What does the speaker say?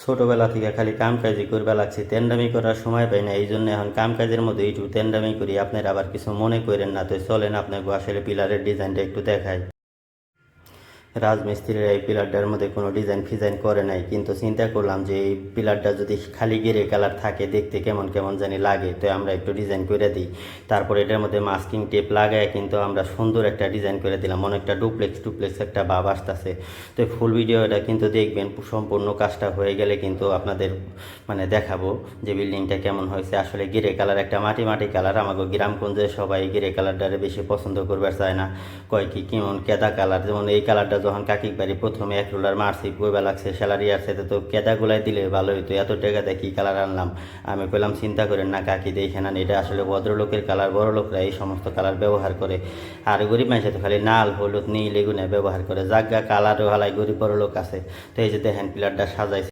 ছোটোবেলা থেকে খালি কামকাজি করবা লাগছে, তেন্ডামি করার সময় পাই না। এই জন্য এখন কামকাজের মধ্যে একটু তেন্ডামি করি। আপনারা আবার কিছু মনে করেন না, তো চলেন আপনাকে আসলে পিলারের ডিজাইনটা একটু দেখাই। রাজমিস্ত্রিরা এই পিলারটার মধ্যে কোনো ডিজাইন ফিজাইন করে নাই, কিন্তু চিন্তা করলাম যে এই পিলারটা যদি খালি গেরে কালার থাকে দেখতে কেমন কেমন জানি লাগে, তো আমরা একটু ডিজাইন করে দিই। তারপর এটার মধ্যে মাস্কিং টেপ লাগায় কিন্তু আমরা সুন্দর একটা ডিজাইন করে দিলাম, অনেকটা ডুপ্লেক্স টুপ্লেক্স একটা ভাব আসতেছে। তো ফুল ভিডিওটা কিন্তু দেখবেন, সম্পূর্ণ কাজটা হয়ে গেলে কিন্তু আপনাদের মানে দেখাবো যে বিল্ডিংটা কেমন হয়েছে। আসলে গেরে কালার একটা মাটি মাটি কালার, আমাকে গ্রামগঞ্জে সবাই গেরে কালারটারে বেশি পছন্দ করবার চায় না, কয় কি কেমন কেদা কালার। যেমন এই কালারটা যখন কাকিক বাড়ি প্রথমে এক রোলার মারছি, কইবা লাগছে স্যালারি আসছে তো কেদাগুলাই দিলে ভালো হইতো, এত টাকা দিয়ে কী কালার আনলাম। আমি কইলাম চিন্তা করেন না কাকি, দেখে নেন এটা আসলে ভদ্রলোকের কালার, বড় লোকরা এই সমস্ত কালার ব্যবহার করে, আর গরিব মানুষে তো খালি লাল হলুদ নীল এগুলো ব্যবহার করে, জাগা কালারও হালাই গরিব বড় লোক আছে। তো এই যে দেখেন পিলারটা সাজাইছে।